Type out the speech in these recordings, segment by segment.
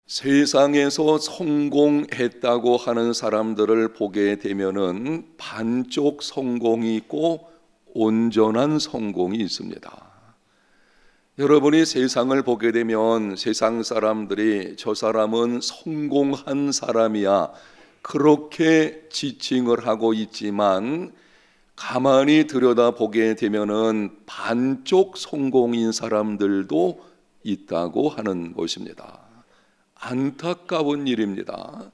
세상에서 성공했다고 하는 사람들을 보게 되면은 반쪽 성공이 있고 온전한 성공이 있습니다. 여러분이 세상을 보게 되면 세상 사람들이 저 사람은 성공한 사람이야 그렇게 지칭을 하고 있지만 가만히 들여다보게 되면은 반쪽 성공인 사람들도 있다고 하는 것입니다. 안타까운 일입니다.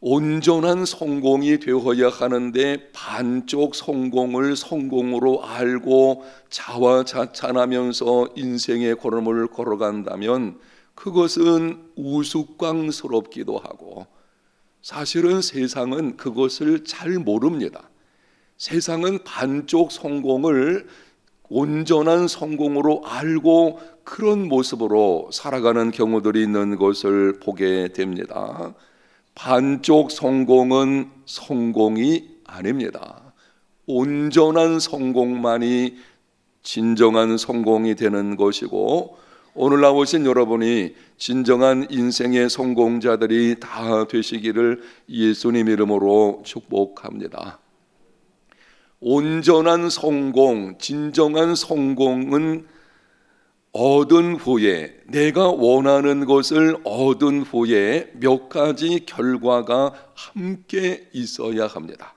온전한 성공이 되어야 하는데 반쪽 성공을 성공으로 알고 자화자찬하면서 인생의 걸음을 걸어간다면 그것은 우스꽝스럽기도 하고, 사실은 세상은 그것을 잘 모릅니다. 세상은 반쪽 성공을 온전한 성공으로 알고 그런 모습으로 살아가는 경우들이 있는 것을 보게 됩니다. 반쪽 성공은 성공이 아닙니다. 온전한 성공만이 진정한 성공이 되는 것이고, 오늘 나오신 여러분이 진정한 인생의 성공자들이 다 되시기를 예수님 이름으로 축복합니다. 온전한 성공, 진정한 성공은 얻은 후에, 내가 원하는 것을 얻은 후에 몇 가지 결과가 함께 있어야 합니다.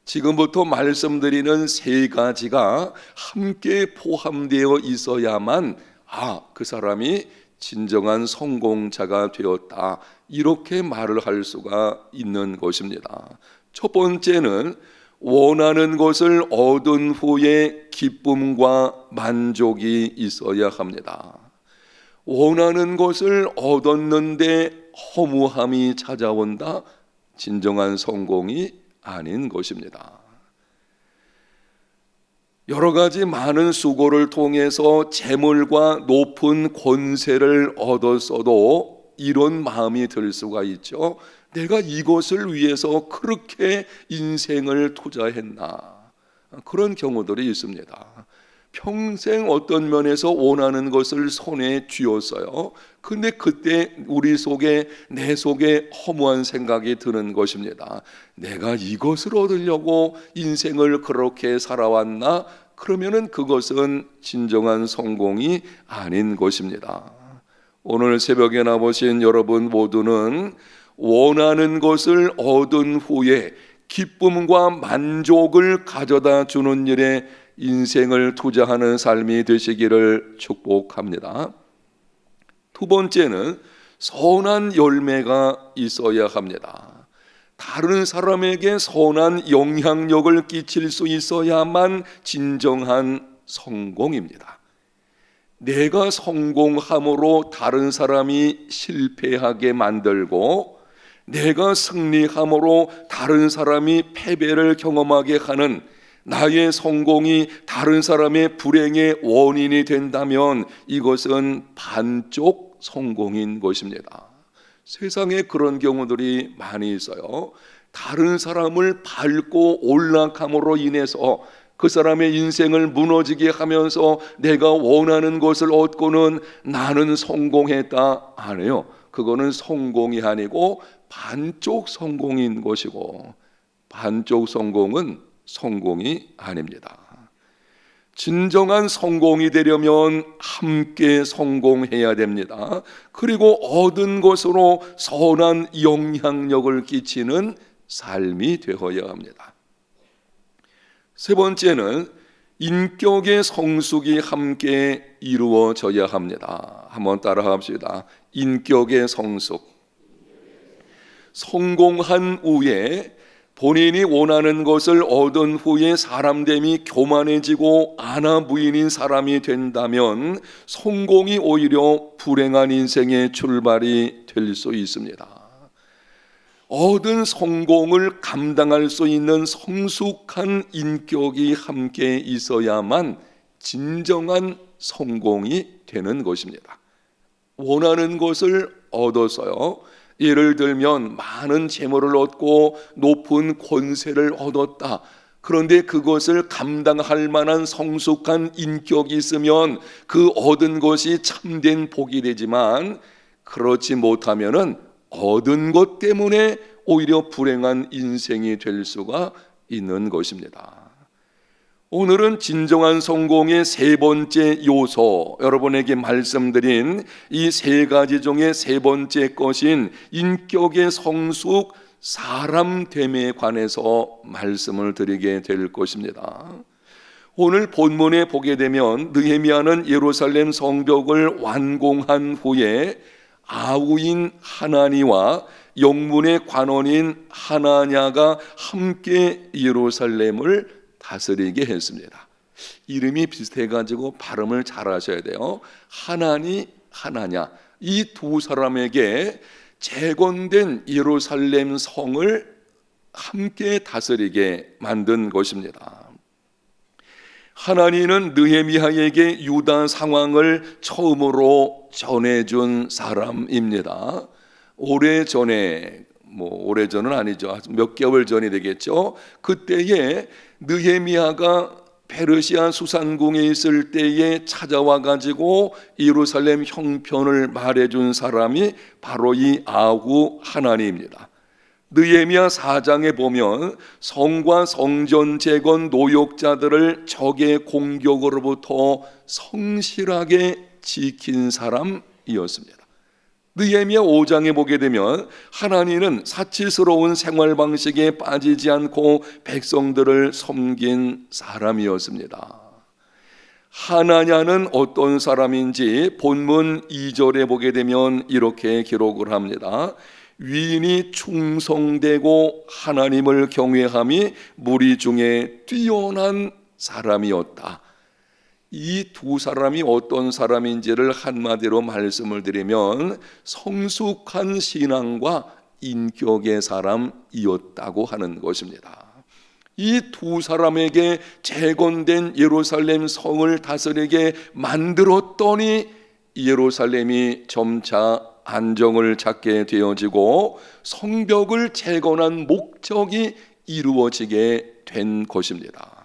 지금부터 말씀드리는 세 가지가 함께 포함되어 있어야만 그 사람이 진정한 성공자가 되었다, 이렇게 말을 할 수가 있는 것입니다. 첫 번째는 원하는 것을 얻은 후에 기쁨과 만족이 있어야 합니다. 원하는 것을 얻었는데 허무함이 찾아온다? 진정한 성공이 아닌 것입니다. 여러 가지 많은 수고를 통해서 재물과 높은 권세를 얻었어도 이런 마음이 들 수가 있죠. 내가 이것을 위해서 그렇게 인생을 투자했나? 그런 경우들이 있습니다. 평생 어떤 면에서 원하는 것을 손에 쥐었어요. 근데 그때 우리 속에, 내 속에 허무한 생각이 드는 것입니다. 내가 이것을 얻으려고 인생을 그렇게 살아왔나? 그러면은 그것은 진정한 성공이 아닌 것입니다. 오늘 새벽에 나오신 여러분 모두는 원하는 것을 얻은 후에 기쁨과 만족을 가져다 주는 일에 인생을 투자하는 삶이 되시기를 축복합니다. 두 번째는 선한 열매가 있어야 합니다. 다른 사람에게 선한 영향력을 끼칠 수 있어야만 진정한 성공입니다. 내가 성공함으로 다른 사람이 실패하게 만들고, 내가 승리함으로 다른 사람이 패배를 경험하게 하는 나의 성공이 다른 사람의 불행의 원인이 된다면 이것은 반쪽 성공인 것입니다. 세상에 그런 경우들이 많이 있어요. 다른 사람을 밟고 올라감으로 인해서 그 사람의 인생을 무너지게 하면서 내가 원하는 것을 얻고는 나는 성공했다 안 해요. 그거는 성공이 아니고 반쪽 성공인 것이고, 반쪽 성공은 성공이 아닙니다. 진정한 성공이 되려면 함께 성공해야 됩니다. 그리고 얻은 것으로 선한 영향력을 끼치는 삶이 되어야 합니다. 세 번째는 인격의 성숙이 함께 이루어져야 합니다. 한번 따라 합시다. 인격의 성숙. 성공한 후에 본인이 원하는 것을 얻은 후에 사람됨이 교만해지고 아나무인인 사람이 된다면 성공이 오히려 불행한 인생의 출발이 될 수 있습니다. 얻은 성공을 감당할 수 있는 성숙한 인격이 함께 있어야만 진정한 성공이 되는 것입니다. 원하는 것을 얻어서요, 예를 들면 많은 재물을 얻고 높은 권세를 얻었다. 그런데 그것을 감당할 만한 성숙한 인격이 있으면 그 얻은 것이 참된 복이 되지만, 그렇지 못하면은 얻은 것 때문에 오히려 불행한 인생이 될 수가 있는 것입니다. 오늘은 진정한 성공의 세 번째 요소, 여러분에게 말씀드린 이 세 가지 중에 세 번째 것인 인격의 성숙, 사람됨에 관해서 말씀을 드리게 될 것입니다. 오늘 본문에 보게 되면 느헤미야는 예루살렘 성벽을 완공한 후에 아우인 하나니와 영문의 관원인 하나냐가 함께 예루살렘을 다스리게 했습니다. 이름이 비슷해가지고 발음을 잘 하셔야 돼요. 하나니, 하나냐, 이 두 사람에게 재건된 예루살렘 성을 함께 다스리게 만든 것입니다. 하나니는 느헤미야에게 유다 상황을 처음으로 전해준 사람입니다. 오래전에, 오래전은 아니죠, 몇 개월 전이 되겠죠. 그때에 느헤미야가 페르시아 수산궁에 있을 때에 찾아와 가지고 예루살렘 형편을 말해준 사람이 바로 이 아후 하나니입니다. 느헤미야 4장에 보면 성과 성전 재건 노역자들을 적의 공격으로부터 성실하게 지킨 사람이었습니다. 느헤미야 5장에 보게 되면 하나니는 사치스러운 생활 방식에 빠지지 않고 백성들을 섬긴 사람이었습니다. 하나냐는 어떤 사람인지 본문 2절에 보게 되면 이렇게 기록을 합니다. 위인이 충성되고 하나님을 경외함이 무리 중에 뛰어난 사람이었다. 이 두 사람이 어떤 사람인지를 한마디로 말씀을 드리면 성숙한 신앙과 인격의 사람이었다고 하는 것입니다. 이 두 사람에게 재건된 예루살렘 성을 다스리게 만들었더니 예루살렘이 점차 안정을 찾게 되어지고 성벽을 재건한 목적이 이루어지게 된 것입니다.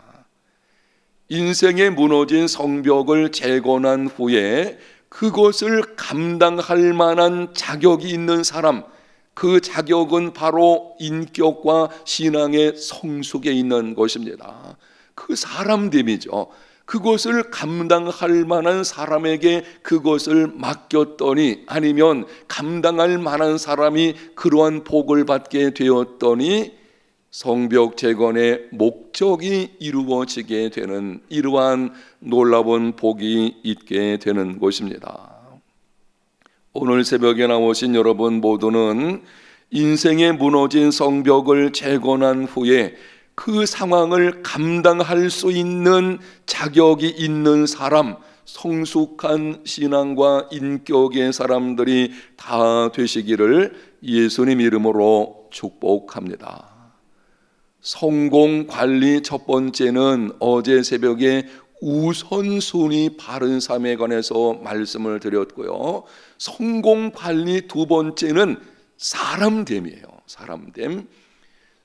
인생에 무너진 성벽을 재건한 후에 그것을 감당할 만한 자격이 있는 사람, 그 자격은 바로 인격과 신앙의 성숙에 있는 것입니다. 그 사람됨이죠. 그것을 감당할 만한 사람에게 그것을 맡겼더니, 아니면 감당할 만한 사람이 그러한 복을 받게 되었더니 성벽 재건의 목적이 이루어지게 되는 이러한 놀라운 복이 있게 되는 것입니다. 오늘 새벽에 나오신 여러분 모두는 인생에 무너진 성벽을 재건한 후에 그 상황을 감당할 수 있는 자격이 있는 사람, 성숙한 신앙과 인격의 사람들이 다 되시기를 예수님 이름으로 축복합니다. 성공 관리 첫 번째는 어제 새벽에 우선순위 바른 삶에 관해서 말씀을 드렸고요. 성공 관리 두 번째는 사람됨이에요.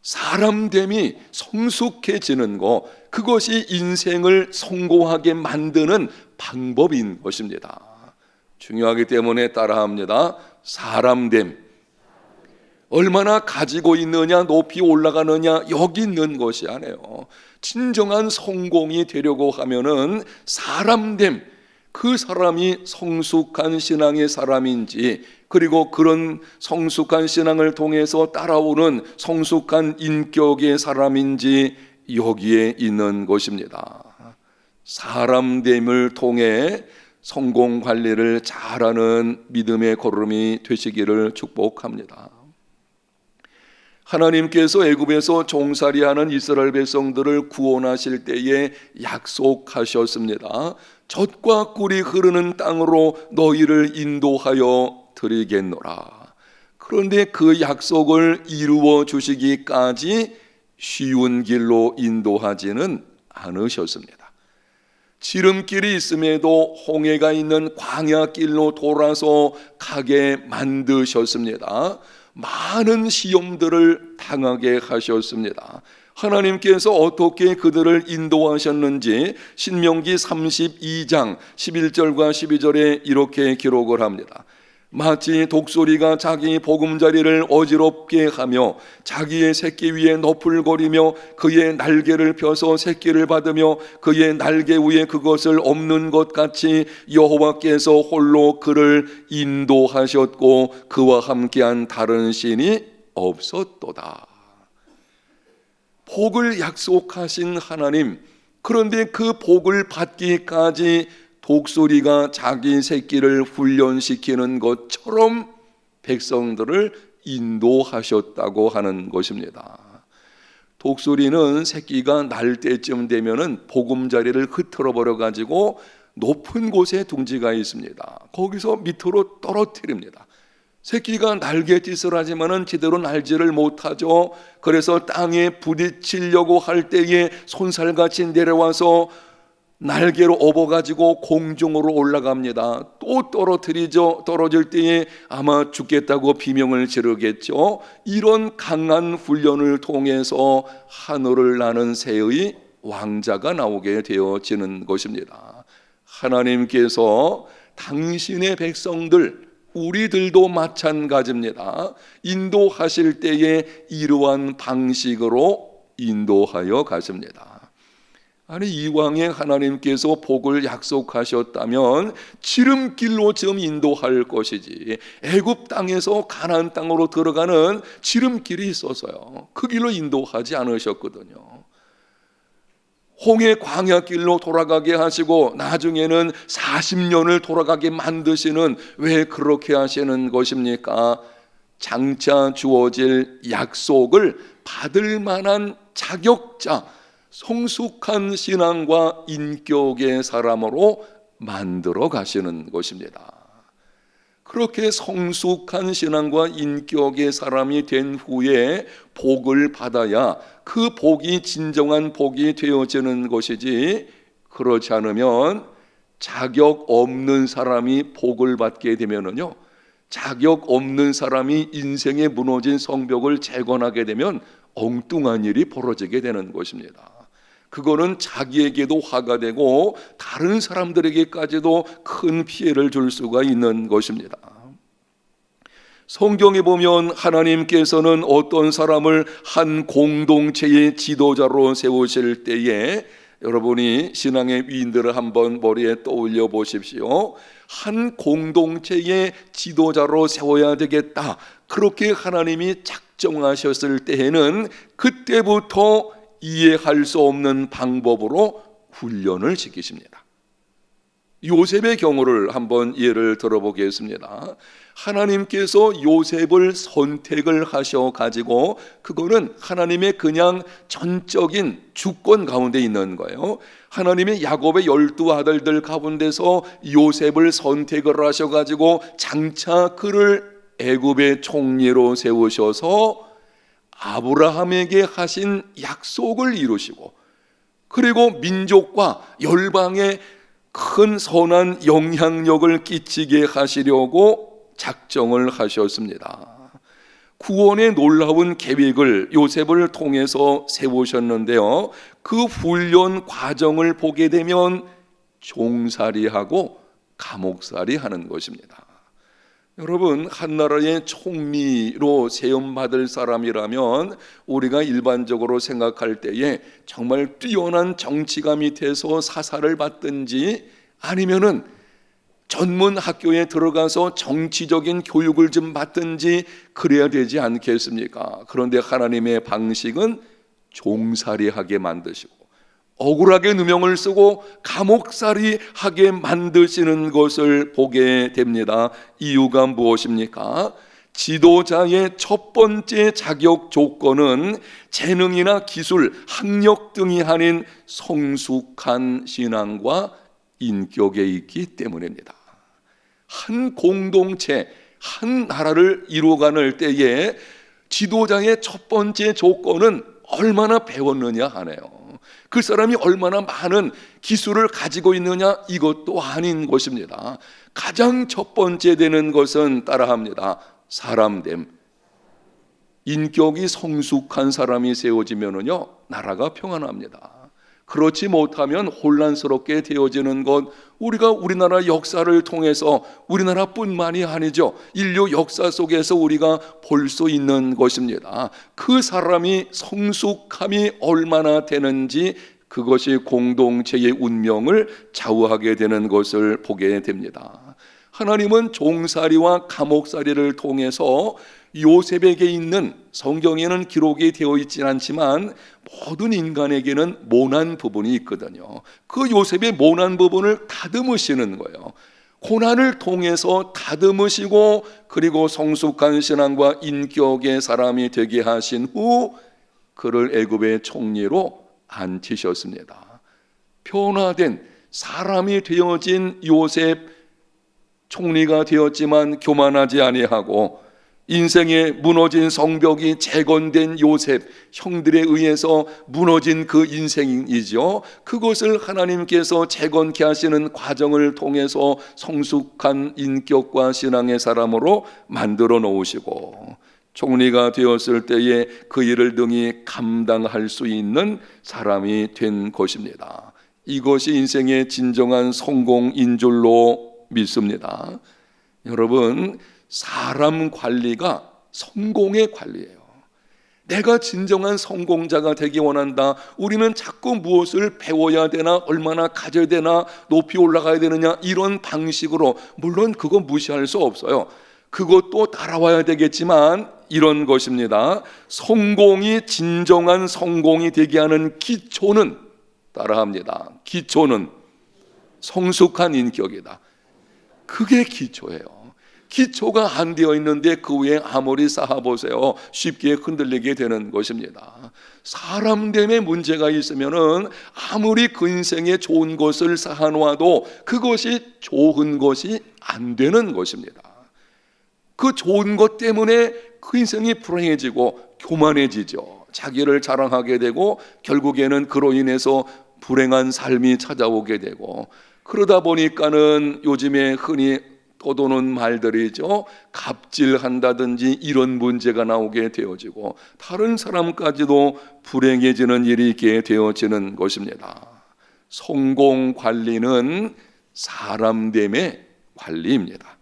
사람됨이 성숙해지는 것, 그것이 인생을 성공하게 만드는 방법인 것입니다. 중요하기 때문에 따라합니다. 사람됨. 얼마나 가지고 있느냐, 높이 올라가느냐, 여기 있는 것이 아니에요. 진정한 성공이 되려고 하면은 사람됨, 그 사람이 성숙한 신앙의 사람인지, 그리고 그런 성숙한 신앙을 통해서 따라오는 성숙한 인격의 사람인지 여기에 있는 것입니다. 사람됨을 통해 성공 관리를 잘하는 믿음의 걸음이 되시기를 축복합니다. 하나님께서 애굽에서 종살이하는 이스라엘 백성들을 구원하실 때에 약속하셨습니다. 젖과 꿀이 흐르는 땅으로 너희를 인도하여 드리겠노라. 그런데 그 약속을 이루어 주시기까지 쉬운 길로 인도하지는 않으셨습니다. 지름길이 있음에도 홍해가 있는 광야길로 돌아서 가게 만드셨습니다. 많은 시험들을 당하게 하셨습니다. 하나님께서 어떻게 그들을 인도하셨는지 신명기 32장 11절과 12절에 이렇게 기록을 합니다. 마치 독수리가 자기 보금자리를 어지럽게 하며 자기의 새끼 위에 너풀거리며 그의 날개를 펴서 새끼를 받으며 그의 날개 위에 그것을 엎는 것 같이 여호와께서 홀로 그를 인도하셨고 그와 함께한 다른 신이 없었도다. 복을 약속하신 하나님, 그런데 그 복을 받기까지 독수리가 자기 새끼를 훈련시키는 것처럼 백성들을 인도하셨다고 하는 것입니다. 독수리는 새끼가 날 때쯤 되면은 보금자리를 흐트러 버려 가지고 높은 곳에 둥지가 있습니다. 거기서 밑으로 떨어뜨립니다. 새끼가 날갯짓을 하지만은 제대로 날지를 못하죠. 그래서 땅에 부딪히려고 할 때에 손살같이 내려와서 날개로 업어가지고 공중으로 올라갑니다. 또 떨어뜨리죠. 떨어질 때에 아마 죽겠다고 비명을 지르겠죠. 이런 강한 훈련을 통해서 하늘을 나는 새의 왕자가 나오게 되어지는 것입니다. 하나님께서 당신의 백성들, 우리들도 마찬가지입니다. 인도하실 때에 이러한 방식으로 인도하여 가십니다. 아니, 이왕에 하나님께서 복을 약속하셨다면 지름길로 좀 인도할 것이지, 애굽 땅에서 가나안 땅으로 들어가는 지름길이 있어서요 그 길로 인도하지 않으셨거든요. 홍해 광야길로 돌아가게 하시고 나중에는 40년을 돌아가게 만드시는, 왜 그렇게 하시는 것입니까? 장차 주어질 약속을 받을 만한 자격자, 성숙한 신앙과 인격의 사람으로 만들어 가시는 것입니다. 그렇게 성숙한 신앙과 인격의 사람이 된 후에 복을 받아야 그 복이 진정한 복이 되어지는 것이지, 그렇지 않으면 자격 없는 사람이 복을 받게 되면은요, 자격 없는 사람이 인생에 무너진 성벽을 재건하게 되면 엉뚱한 일이 벌어지게 되는 것입니다. 그거는 자기에게도 화가 되고 다른 사람들에게까지도 큰 피해를 줄 수가 있는 것입니다. 성경에 보면 하나님께서는 어떤 사람을 한 공동체의 지도자로 세우실 때에, 여러분이 신앙의 위인들을 한번 머리에 떠올려 보십시오. 한 공동체의 지도자로 세워야 되겠다, 그렇게 하나님이 작정하셨을 때에는 그때부터 이해할 수 없는 방법으로 훈련을 시키십니다. 요셉의 경우를 한번 예를 들어보겠습니다. 하나님께서 요셉을 선택을 하셔 가지고, 그거는 하나님의 그냥 전적인 주권 가운데 있는 거예요. 하나님의 야곱의 12아들들 가운데서 요셉을 선택을 하셔 가지고 장차 그를 애굽의 총리로 세우셔서 아브라함에게 하신 약속을 이루시고, 그리고 민족과 열방에 큰 선한 영향력을 끼치게 하시려고 작정을 하셨습니다. 구원의 놀라운 계획을 요셉을 통해서 세우셨는데요, 그 훈련 과정을 보게 되면 종살이하고 감옥살이 하는 것입니다. 여러분, 한 나라의 총리로 세움받을 사람이라면 우리가 일반적으로 생각할 때에 정말 뛰어난 정치가 밑에서 사사를 받든지, 아니면은 전문 학교에 들어가서 정치적인 교육을 좀 받든지 그래야 되지 않겠습니까? 그런데 하나님의 방식은 종살이하게 만드시고 억울하게 누명을 쓰고 감옥살이 하게 만드시는 것을 보게 됩니다. 이유가 무엇입니까? 지도자의 첫 번째 자격 조건은 재능이나 기술, 학력 등이 아닌 성숙한 신앙과 인격에 있기 때문입니다. 한 공동체, 한 나라를 이루어가는 때에 지도자의 첫 번째 조건은 얼마나 배웠느냐 하네요. 그 사람이 얼마나 많은 기술을 가지고 있느냐, 이것도 아닌 것입니다. 가장 첫 번째 되는 것은 따라합니다. 사람됨. 인격이 성숙한 사람이 세워지면은요, 나라가 평안합니다. 그렇지 못하면 혼란스럽게 되어지는 것, 우리가 우리나라 역사를 통해서, 우리나라뿐만이 아니죠, 인류 역사 속에서 우리가 볼 수 있는 것입니다. 그 사람이 성숙함이 얼마나 되는지 그것이 공동체의 운명을 좌우하게 되는 것을 보게 됩니다. 하나님은 종살이와 감옥살이를 통해서 요셉에게 있는, 성경에는 기록이 되어 있지는 않지만 모든 인간에게는 모난 부분이 있거든요. 그 요셉의 모난 부분을 다듬으시는 거예요. 고난을 통해서 다듬으시고, 그리고 성숙한 신앙과 인격의 사람이 되게 하신 후 그를 애굽의 총리로 앉히셨습니다. 변화된 사람이 되어진 요셉, 총리가 되었지만 교만하지 아니하고, 인생에 무너진 성벽이 재건된 요셉, 형들에 의해서 무너진 그 인생이죠. 그것을 하나님께서 재건케 하시는 과정을 통해서 성숙한 인격과 신앙의 사람으로 만들어 놓으시고, 총리가 되었을 때에 그 일을 능히 감당할 수 있는 사람이 된 것입니다. 이것이 인생의 진정한 성공인 줄로 믿습니다. 여러분, 사람 관리가 성공의 관리예요. 내가 진정한 성공자가 되기 원한다. 우리는 자꾸 무엇을 배워야 되나, 얼마나 가져야 되나, 높이 올라가야 되느냐, 이런 방식으로, 물론 그거 무시할 수 없어요. 그것도 따라와야 되겠지만 이런 것입니다. 성공이 진정한 성공이 되게 하는 기초는, 따라합니다, 기초는 성숙한 인격이다. 그게 기초예요. 기초가 안 되어 있는데 그 위에 아무리 쌓아보세요, 쉽게 흔들리게 되는 것입니다. 사람됨에 문제가 있으면은 아무리 그 인생에 좋은 것을 쌓아놓아도 그것이 좋은 것이 안 되는 것입니다. 그 좋은 것 때문에 그 인생이 불행해지고 교만해지죠. 자기를 자랑하게 되고 결국에는 그로 인해서 불행한 삶이 찾아오게 되고, 그러다 보니까는 요즘에 흔히 떠도는 말들이죠, 갑질한다든지 이런 문제가 나오게 되어지고 다른 사람까지도 불행해지는 일이 있게 되어지는 것입니다. 성공 관리는 사람됨의 관리입니다.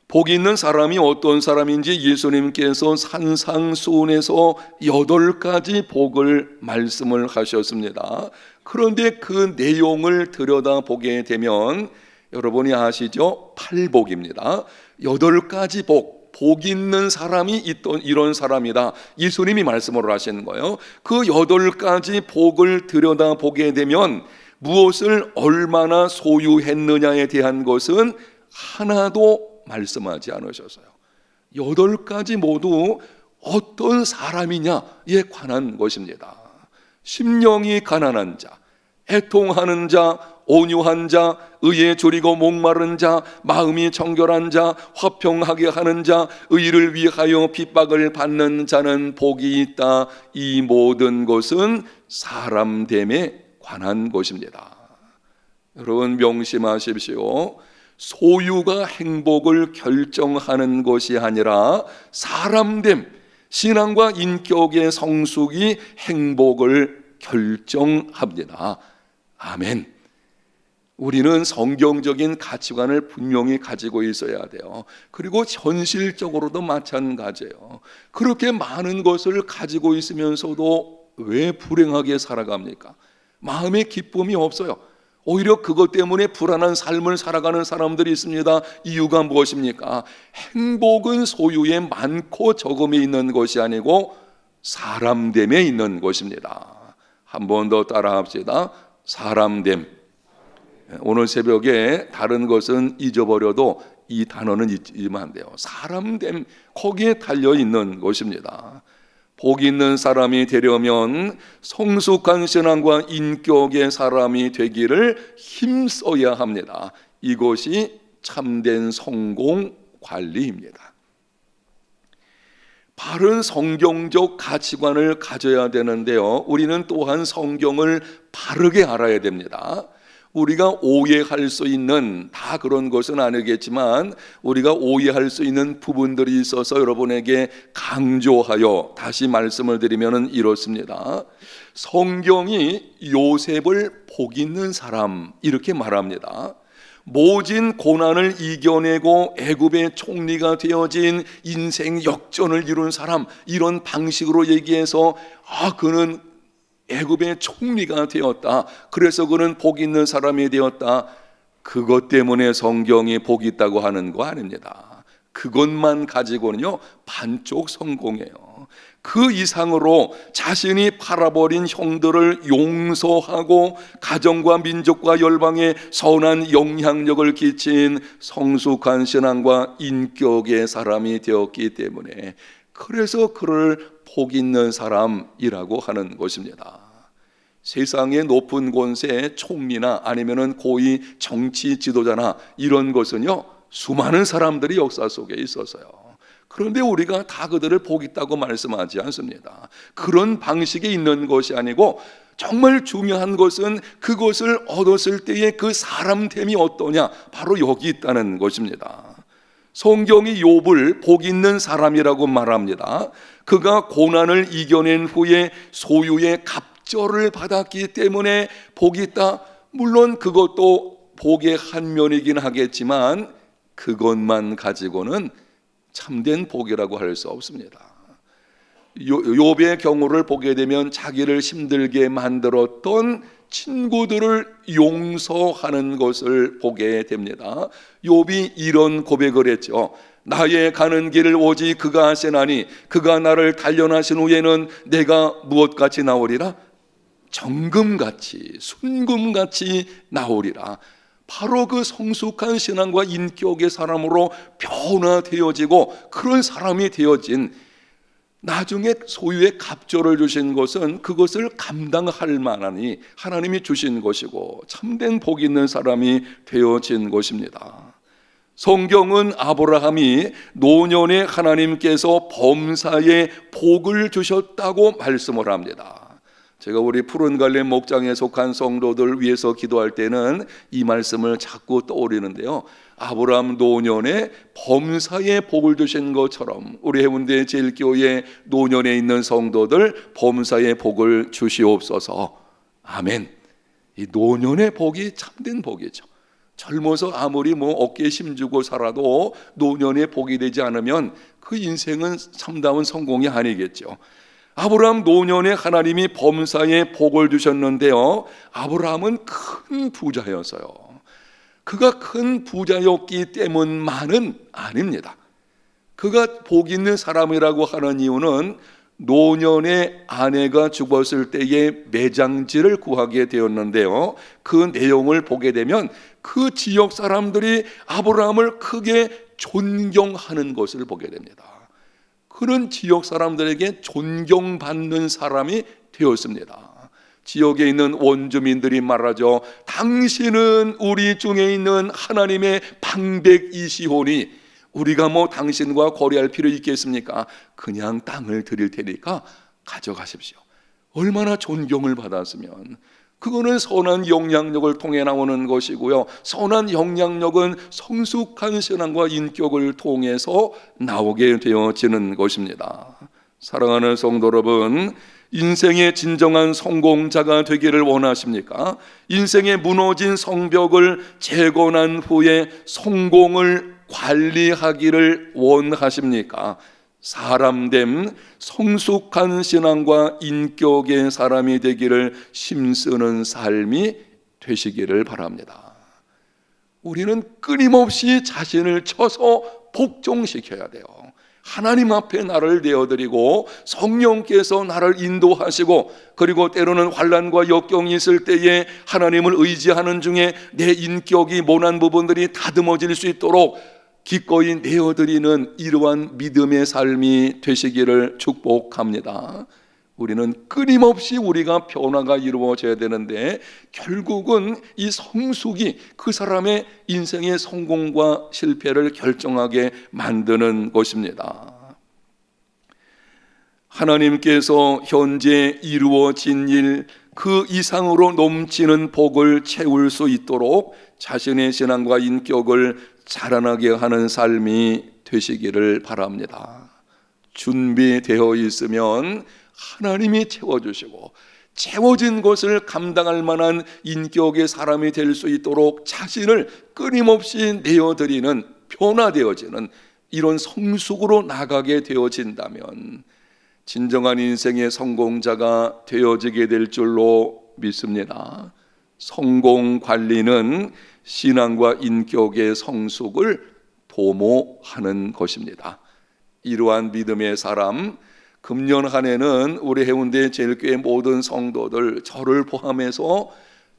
복이 있는 사람이 어떤 사람인지 예수님께서 산상수훈에서 8가지 복을 말씀을 하셨습니다. 그런데 그 내용을 들여다보게 되면 여러분이 아시죠? 8복입니다. 8가지 복 있는 사람이 이런 사람이다, 예수님이 말씀을 하시는 거예요. 그 8가지 복을 들여다보게 되면 무엇을 얼마나 소유했느냐에 대한 것은 하나도 말씀하지 않으셨어요. 8가지 모두 어떤 사람이냐에 관한 것입니다. 심령이 가난한 자, 애통하는 자, 온유한 자, 의에 줄이고 목마른 자, 마음이 정결한 자, 화평하게 하는 자, 의를 위하여 핍박을 받는 자는 복이 있다. 이 모든 것은 사람됨에 관한 것입니다. 여러분 명심하십시오. 소유가 행복을 결정하는 것이 아니라 사람됨, 신앙과 인격의 성숙이 행복을 결정합니다. 아멘. 우리는 성경적인 가치관을 분명히 가지고 있어야 돼요. 그리고 현실적으로도 마찬가지예요. 그렇게 많은 것을 가지고 있으면서도 왜 불행하게 살아갑니까? 마음에 기쁨이 없어요. 오히려 그것 때문에 불안한 삶을 살아가는 사람들이 있습니다. 이유가 무엇입니까? 행복은 소유에 많고 적음이 있는 것이 아니고 사람됨에 있는 것입니다. 한 번 더 따라합시다. 사람됨. 오늘 새벽에 다른 것은 잊어버려도 이 단어는 잊으면 안 돼요. 사람됨, 거기에 달려 있는 것입니다. 복 있는 사람이 되려면 성숙한 신앙과 인격의 사람이 되기를 힘써야 합니다. 이것이 참된 성공 관리입니다. 바른 성경적 가치관을 가져야 되는데요, 우리는 또한 성경을 바르게 알아야 됩니다. 우리가 오해할 수 있는, 다 그런 것은 아니겠지만 우리가 오해할 수 있는 부분들이 있어서 여러분에게 강조하여 다시 말씀을 드리면 이렇습니다. 성경이 요셉을 복 있는 사람 이렇게 말합니다. 모진 고난을 이겨내고 애굽의 총리가 되어진 인생 역전을 이룬 사람, 이런 방식으로 얘기해서 그는 애굽의 총리가 되었다, 그래서 그는 복 있는 사람이 되었다, 그것 때문에 성경이 복 있다고 하는 거 아닙니다. 그것만 가지고는요 반쪽 성공이에요. 그 이상으로 자신이 팔아버린 형들을 용서하고 가정과 민족과 열방에 선한 영향력을 끼친 성숙한 신앙과 인격의 사람이 되었기 때문에, 그래서 그를 복 있는 사람이라고 하는 것입니다. 세상의 높은 권세, 총리나 아니면은 고위 정치 지도자나 이런 것은요 수많은 사람들이 역사 속에 있어서요. 그런데 우리가 다 그들을 복 있다고 말씀하지 않습니다. 그런 방식이 있는 것이 아니고 정말 중요한 것은 그것을 얻었을 때의 그 사람됨이 어떠냐, 바로 여기 있다는 것입니다. 성경이 욥을 복 있는 사람이라고 말합니다. 그가 고난을 이겨낸 후에 소유의 갑절을 받았기 때문에 복이 있다. 물론 그것도 복의 한 면이긴 하겠지만 그것만 가지고는 참된 복이라고 할 수 없습니다. 욥의 경우를 보게 되면 자기를 힘들게 만들었던 친구들을 용서하는 것을 보게 됩니다. 욥이 이런 고백을 했죠. 나의 가는 길을 오직 그가 아시나니 그가 나를 단련하신 후에는 내가 무엇같이 나오리라? 정금같이 순금같이 나오리라. 바로 그 성숙한 신앙과 인격의 사람으로 변화되어지고 그런 사람이 되어진, 나중에 소유의 갑절을 주신 것은 그것을 감당할 만하니 하나님이 주신 것이고 참된 복 있는 사람이 되어진 것입니다. 성경은 아브라함이 노년에 하나님께서 범사에 복을 주셨다고 말씀을 합니다. 제가 우리 푸른 갈래 목장에 속한 성도들 위해서 기도할 때는 이 말씀을 자꾸 떠올리는데요. 아브라함 노년에 범사에 복을 주신 것처럼 우리 해운대 제일교회 노년에 있는 성도들 범사에 복을 주시옵소서. 아멘. 이 노년의 복이 참된 복이죠. 젊어서 아무리 어깨에 힘주고 살아도 노년의 복이 되지 않으면 그 인생은 참다운 성공이 아니겠죠. 아브라함 노년에 하나님이 범사에 복을 주셨는데요, 아브라함은 큰 부자였어요. 그가 큰 부자였기 때문만은 아닙니다. 그가 복 있는 사람이라고 하는 이유는 노년에 아내가 죽었을 때의 매장지를 구하게 되었는데요, 그 내용을 보게 되면 그 지역 사람들이 아브라함을 크게 존경하는 것을 보게 됩니다. 그런 지역 사람들에게 존경받는 사람이 되었습니다. 지역에 있는 원주민들이 말하죠. 당신은 우리 중에 있는 하나님의 방백이시오니 우리가 당신과 거래할 필요 있겠습니까? 그냥 땅을 드릴 테니까 가져가십시오. 얼마나 존경을 받았으면. 그거는 선한 영향력을 통해 나오는 것이고요, 선한 영향력은 성숙한 신앙과 인격을 통해서 나오게 되어지는 것입니다. 사랑하는 성도 여러분, 인생의 진정한 성공자가 되기를 원하십니까? 인생의 무너진 성벽을 재건한 후에 성공을 관리하기를 원하십니까? 사람됨, 성숙한 신앙과 인격의 사람이 되기를 힘쓰는 삶이 되시기를 바랍니다. 우리는 끊임없이 자신을 쳐서 복종시켜야 돼요. 하나님 앞에 나를 내어드리고 성령께서 나를 인도하시고, 그리고 때로는 환난과 역경이 있을 때에 하나님을 의지하는 중에 내 인격이 모난 부분들이 다듬어질 수 있도록 기꺼이 내어드리는 이러한 믿음의 삶이 되시기를 축복합니다. 우리는 끊임없이 우리가 변화가 이루어져야 되는데, 결국은 이 성숙이 그 사람의 인생의 성공과 실패를 결정하게 만드는 것입니다. 하나님께서 현재 이루어진 일, 그 이상으로 넘치는 복을 채울 수 있도록 자신의 신앙과 인격을 자라나게 하는 삶이 되시기를 바랍니다. 준비되어 있으면 하나님이 채워주시고, 채워진 것을 감당할 만한 인격의 사람이 될 수 있도록 자신을 끊임없이 내어드리는, 변화되어지는 이런 성숙으로 나가게 되어진다면 진정한 인생의 성공자가 되어지게 될 줄로 믿습니다. 성공 관리는 신앙과 인격의 성숙을 도모하는 것입니다. 이러한 믿음의 사람, 금년 한 해는 우리 해운대 제일교회 모든 성도들, 저를 포함해서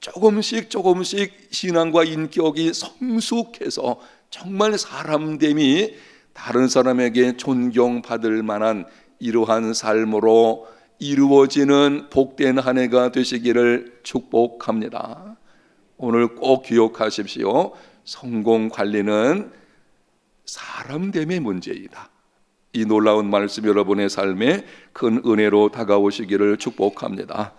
조금씩 신앙과 인격이 성숙해서 정말 사람됨이 다른 사람에게 존경받을 만한 이러한 삶으로 이루어지는 복된 한 해가 되시기를 축복합니다. 오늘 꼭 기억하십시오. 성공 관리는 사람됨의 문제이다. 이 놀라운 말씀 여러분의 삶에 큰 은혜로 다가오시기를 축복합니다.